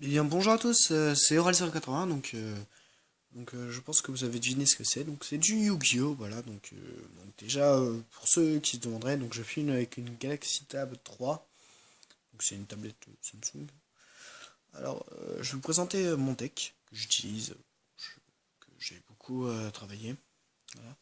Eh bien, bonjour à tous, c'est Oral080, je pense que vous avez deviné ce que c'est. Donc c'est du Yu-Gi-Oh! Voilà, donc déjà, pour ceux qui se demanderaient, donc je filme avec une Galaxy Tab 3, donc c'est une tablette Samsung. Alors, je vais vous présenter mon deck que j'utilise, que j'ai beaucoup travaillé. Voilà.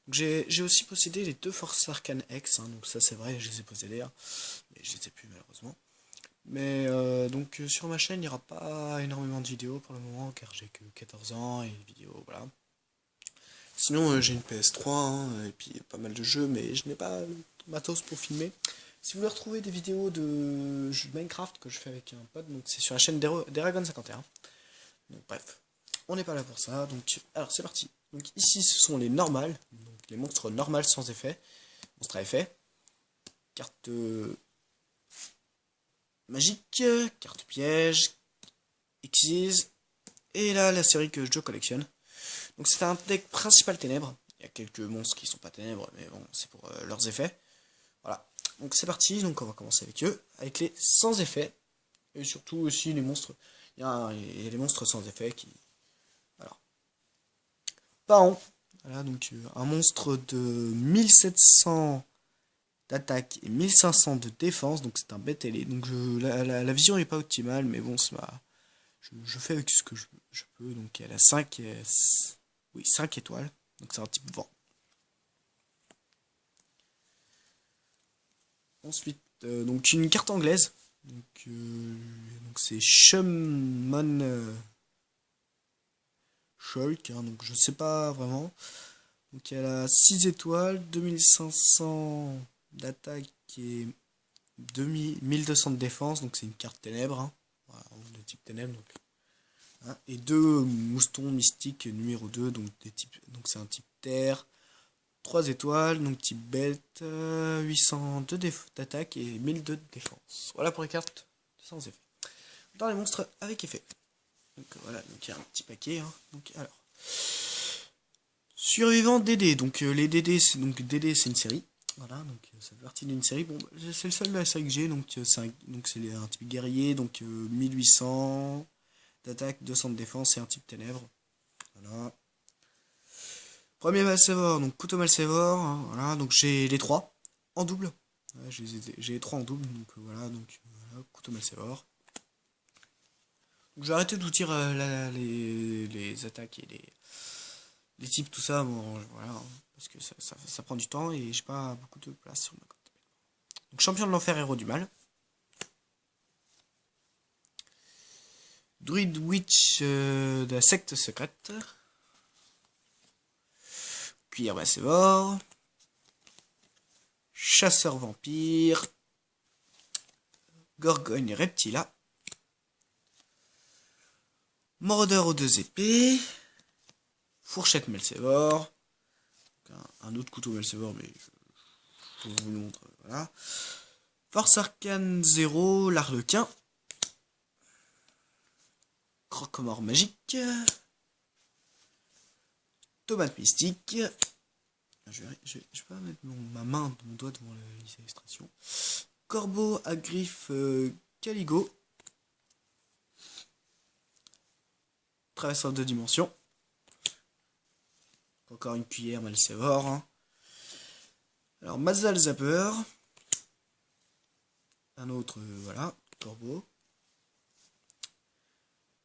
Donc j'ai aussi possédé les deux Force Arcane X, hein, donc ça c'est vrai, je les ai possédés, hein, mais je les ai plus malheureusement. Mais sur ma chaîne, il n'y aura pas énormément de vidéos pour le moment car j'ai que 14 ans et les vidéos, voilà. Sinon, j'ai une PS3 hein, et puis pas mal de jeux, mais je n'ai pas le matos pour filmer. Si vous voulez retrouver des vidéos de jeux de Minecraft que je fais avec un pote, donc c'est sur la chaîne d'Eragon51. Donc bref, on n'est pas là pour ça. Donc alors c'est parti. Donc ici ce sont les normales, donc les monstres normales sans effet, monstres à effet, carte magique, carte piège, Xyz, et là la série que je collectionne. Donc c'est un deck principal ténèbres. Il y a quelques monstres qui sont pas ténèbres, mais bon, c'est pour leurs effets. Voilà. Donc c'est parti, donc on va commencer avec eux, avec les sans effet. Et surtout aussi les monstres. Il y a les monstres sans effet qui. Alors. Paon. Voilà, donc un monstre de 1700 d'attaque et 1500 de défense, donc c'est un bête ailé. Donc la vision n'est pas optimale, mais bon, je fais avec ce que je peux. Donc elle a 5, oui, 5 étoiles, donc c'est un type vent. Ensuite, donc une carte anglaise, donc c'est Shumon Shulk, hein, donc je sais pas vraiment. Donc elle a 6 étoiles, 2500 d'attaque et 1200 de défense, donc c'est une carte ténèbres, hein, voilà, de type ténèbres. Donc, hein, et deux moustons mystiques numéro 2, donc c'est un type terre. 3 étoiles, donc type bête, 802 d'attaque et 1002 de défense. Voilà pour les cartes sans effet. Dans les monstres avec effet. Donc voilà, donc il y a un petit paquet. Hein. Donc alors. Survivant DD. Donc les DD, c'est une série. Voilà, donc ça fait partie d'une série. Bon, c'est le seul de la série que j'ai, donc c'est un type guerrier, donc 1800 d'attaque, 200 de défense et un type ténèbres. Voilà. Premier Malsévore, donc couteau Malsévore, hein, voilà, donc j'ai les trois en double. Ouais, j'ai les trois en double, donc voilà, couteau Malsévore. Donc j'ai arrêté de vous dire les attaques et les types, tout ça, bon, voilà, parce que ça prend du temps et j'ai pas beaucoup de place sur ma côte. Donc champion de l'enfer, héros du mal. Druid Witch de la secte secrète. Cuillère Malsévore. Chasseur vampire. Gorgogne reptila. Mordeur aux deux épées. Fourchette Malsévore. Un autre couteau Malsévore, mais je vous le montre. Voilà. Force Arcane 0, l'Arlequin. Croque-mort magique. Tomate mystique. Je vais pas mettre ma main, mon doigt devant l'illustration. Corbeau à griffe Caligo. Traverseur de dimensions. Encore une cuillère Malsévore. Hein. Alors, Mazal Zapper. Un autre, voilà, corbeau.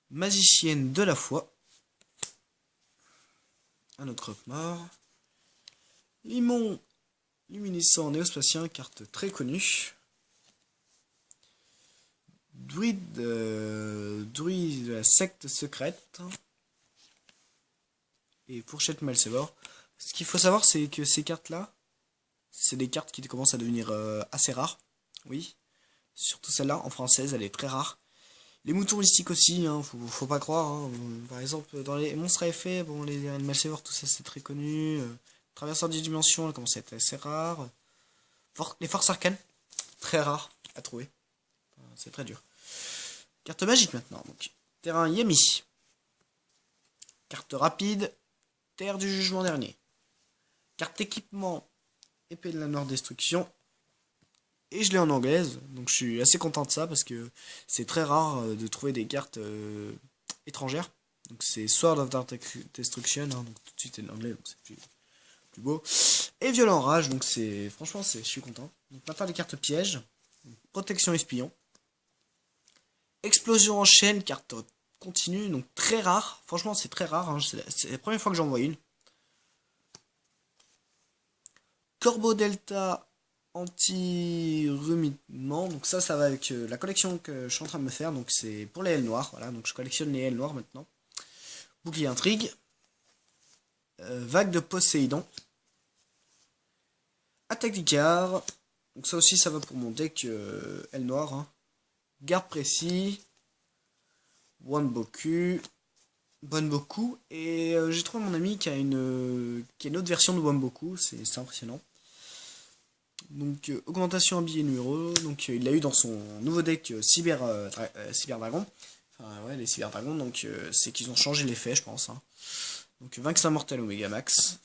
Magicienne de la foi. Un autre croque-mort. Limon luminescent néospatien, carte très connue. Druide de la secte secrète. Et fourchette Malsévore. Ce qu'il faut savoir, c'est que ces cartes-là, c'est des cartes qui commencent à devenir assez rares. Oui. Surtout celle-là, en française, elle est très rare. Les moutons mystiques aussi, hein, faut pas croire. Hein. Par exemple, dans les monstres à effet, bon, les Malsévore, tout ça c'est très connu. Traverseur des dimensions, elle commence à être assez rare. Les forces arcanes, très rares à trouver. C'est très dur. Carte magique maintenant. Donc, terrain Yemi. Carte rapide, terre du jugement dernier. Carte équipement, épée de la Nord Destruction. et je l'ai en anglaise, donc je suis assez content de ça parce que c'est très rare de trouver des cartes étrangères. Donc c'est Sword of Dark Destruction, hein, donc tout de suite c'est en anglais, donc c'est plus beau. Et Violent Rage, donc c'est franchement je suis content. Donc maintenant les cartes pièges, protection espion, explosion en chaîne, carte continue, donc très rare. Franchement c'est très rare, hein, c'est la première fois que j'en vois une. Corbeau Delta anti-ruminement, donc ça va avec la collection que je suis en train de me faire, donc c'est pour les ailes noires, voilà, donc je collectionne les ailes noires maintenant. Bouclier intrigue, vague de Poséidon, attaque d'Icar, donc ça aussi ça va pour mon deck aile noire, hein. Garde précis, Wanboku, Bonboku, et j'ai trouvé mon ami qui a une autre version de Wanboku, c'est impressionnant. Donc augmentation habillé numéro, donc il l'a eu dans son nouveau deck Cyber Dragon. Enfin ouais les Cyber Dragons, donc c'est qu'ils ont changé l'effet je pense. Hein. Donc Vaincre Mortel Omega Max.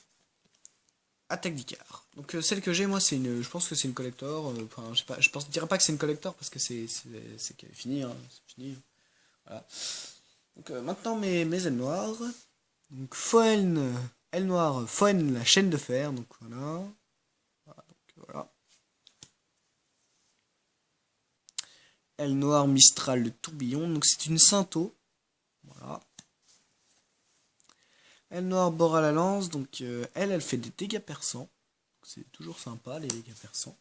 Attaque d'Icar. Donc celle que j'ai moi c'est une. Je pense que c'est une collector. Enfin je dirais pas que c'est une collector parce que c'est qu'elle est finie, hein, c'est fini. Voilà. Donc maintenant mes ailes noires. Donc Foen, aile noire, Foen la chaîne de fer, donc voilà. Voilà. Aile noire Mistral le tourbillon, donc c'est une Cinto. Voilà. Aile noire Bord à la lance, donc elle fait des dégâts perçants. C'est toujours sympa les dégâts perçants.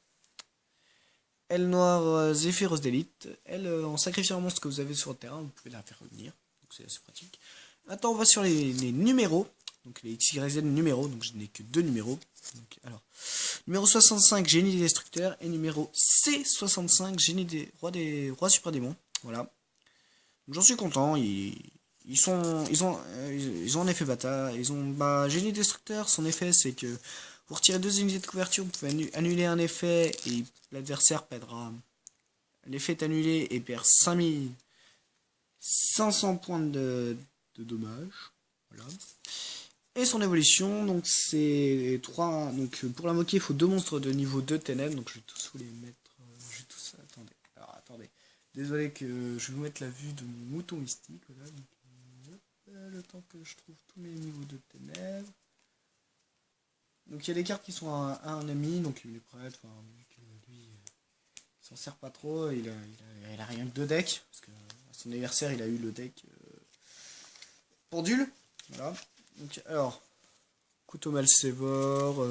Aile noire Zéphyros d'élite. Elle, en sacrifiant un monstre que vous avez sur le terrain, vous pouvez la faire revenir. Donc c'est assez pratique. Maintenant on va sur les numéros. Donc les XYZ numéros, donc je n'ai que 2 numéros. Donc, alors, numéro 65, Génie Destructeur, et numéro C65, Génie des Rois Super Démons. Voilà. J'en suis content. Ils ont un effet bata. Génie Destructeur. Son effet, c'est que vous retirez 2 unités de couverture, vous pouvez annuler un effet et l'adversaire perdra. L'effet est annulé et perd 5500 points de dommages. Voilà. Et son évolution, donc c'est 3. Donc pour la moquer, il faut 2 monstres de niveau 2 ténèbres. Donc je vais tous vous les mettre. Je vais tous. Attendez. Alors attendez. Désolé que je vais vous mettre la vue de mon mouton mystique. Voilà. Donc, le temps que je trouve tous mes niveaux de ténèbres. Donc il y a des cartes qui sont à un ami, donc il est prêt. Enfin, lui, il s'en sert pas trop. Il a rien que 2 decks. Parce que à son anniversaire, il a eu le deck pendule. Voilà. Donc, alors, couteau Malsévore,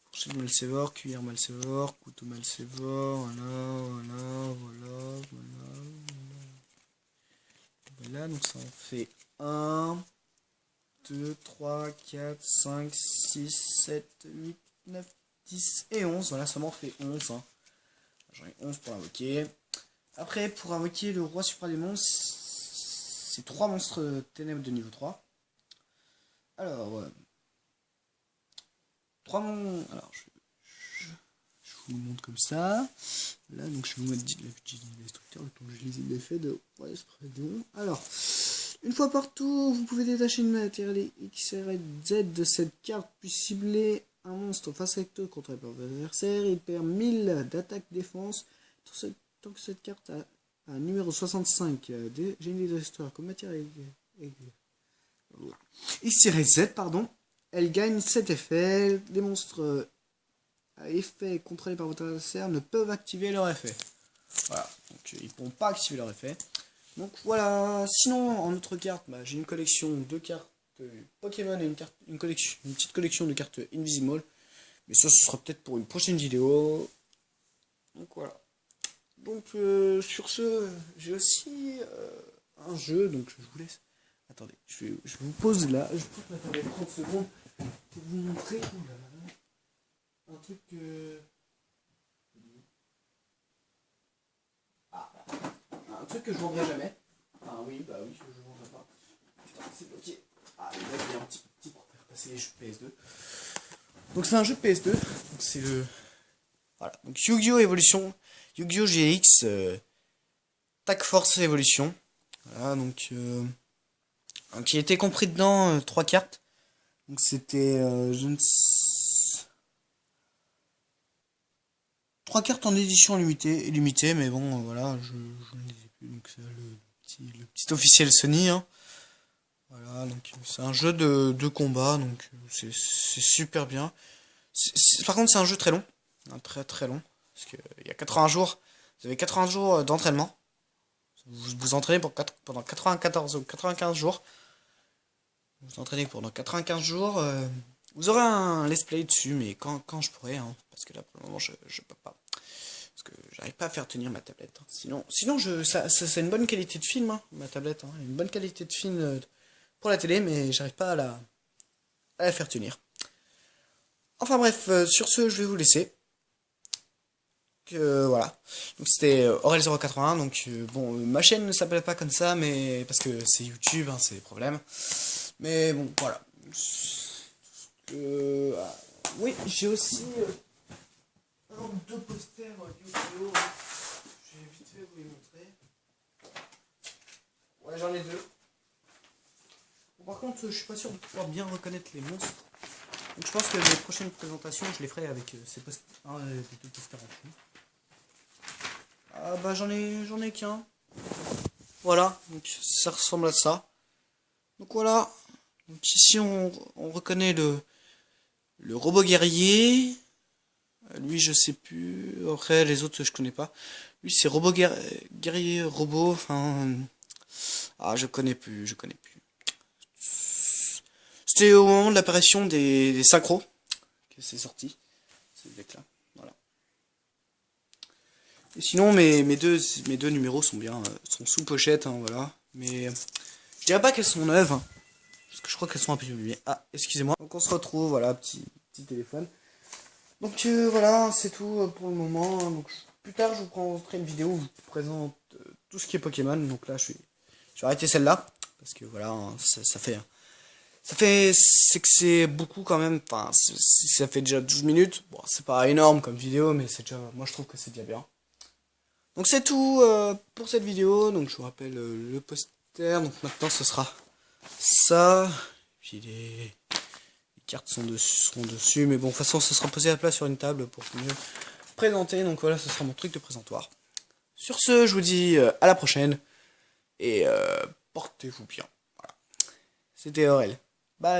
fourchette Malsévore, cuillère Malsévore, couteau Malsévore, voilà, donc ça en fait 1, 2, 3, 4, 5, 6, 7, 8, 9, 10 et 11, voilà, ça m'en fait 11, hein. J'en ai 11 pour invoquer. Après, pour invoquer le roi suprême, c'est 3 monstres ténèbres de niveau 3. Alors, 3 monstres. Alors, je vous le montre comme ça. Là, donc je vais vous mettre la vue du destructeur, le temps que je lise l'effet de ouais, alors, une fois par tour, vous pouvez détacher une matériel XYZ de cette carte, puis cibler un monstre face recto contrôlé par votre adversaire. Il perd 1000 d'attaque défense. Tant que cette carte a un numéro 65 des génies de l'histoire comme matériel XYZ, pardon, elle gagne 7 effets. Les monstres à effet contrôlés par votre adversaire ne peuvent activer leur effet. Voilà, donc ils ne pourront pas activer leur effet. Donc voilà, sinon en autre carte, j'ai une collection de cartes Pokémon et une petite collection de cartes Invisible. Mais ça, ce sera peut-être pour une prochaine vidéo. Donc voilà. Donc sur ce, j'ai aussi un jeu, donc je vous laisse. Attendez, je vous pose là, je pose ma tablette 30 secondes pour vous montrer un truc un truc que je vendrai jamais. Ah oui, bah oui, je vendrai pas. Putain, c'est bloqué. Ah, il y a un petit pour faire passer les jeux de PS2. Donc c'est un jeu de PS2. Donc c'est le. Voilà. Donc Yu-Gi-Oh! Evolution. Yu-Gi-Oh! GX. Tag Force Evolution. Voilà, donc. Qui était compris dedans 3 cartes. Donc c'était. 3 cartes en édition limitée, mais bon, voilà, je ne les ai plus, donc c'est le petit officiel Sony, hein. Voilà, donc c'est un jeu de combat, donc c'est super bien. Par contre, c'est un jeu très long, très très long, parce que il y a 80 jours, vous avez 80 jours d'entraînement. Vous vous entraînez pendant 94 ou 95 jours. Vous vous entraînez pendant 95 jours. Vous aurez un let's play dessus, mais quand je pourrai, hein, parce que là pour le moment je peux pas. Parce que j'arrive pas à faire tenir ma tablette, hein. Sinon ça c'est une bonne qualité de film, hein, ma tablette, hein, une bonne qualité de film pour la télé, mais j'arrive pas à la faire tenir. Enfin bref, sur ce, je vais vous laisser. Voilà. Donc c'était Aurel081. Donc bon, ma chaîne ne s'appelle pas comme ça, mais parce que c'est YouTube, hein, c'est le problème. Mais bon, voilà. Oui, j'ai aussi un ou deux posters Yu-Gi-Oh! Je vais vite fait vous les montrer. Ouais, j'en ai deux. Bon, par contre, je suis pas sûr de pouvoir bien reconnaître les monstres. Donc je pense que les prochaines présentations, je les ferai avec ces posters, des deux posters en dessous. Ah bah j'en ai qu'un. Voilà, donc ça ressemble à ça. Donc voilà. Donc ici on reconnaît le robot guerrier. Lui je sais plus. Après les autres je connais pas. Lui c'est robot guerrier robot. Enfin. Ah je connais plus. C'était au moment de l'apparition des synchros que c'est sorti. Ce deck là. Voilà. Et sinon mes deux numéros sont bien. Sont sous pochette, hein, voilà. Mais je dirais pas qu'elles sont neuves. Hein, parce que je crois qu'elles sont un peu oubliées. Ah, excusez-moi. Donc on se retrouve, voilà, petit téléphone. Donc voilà, c'est tout pour le moment. Donc plus tard, je vous présenterai une vidéo où je vous présente tout ce qui est Pokémon. Donc là, je vais arrêter celle-là parce que voilà, hein, c'est que c'est beaucoup quand même. Enfin, ça fait déjà 12 minutes. Bon, c'est pas énorme comme vidéo, mais c'est déjà. Moi, je trouve que c'est déjà bien. Donc c'est tout pour cette vidéo. Donc je vous rappelle le poster. Donc maintenant, ce sera ça. Puis les cartes seront dessus, mais bon, de toute façon, ça sera posé à plat sur une table pour mieux présenter. Donc voilà, ce sera mon truc de présentoir. Sur ce, je vous dis à la prochaine, et portez-vous bien. Voilà. C'était Aurel. Bye.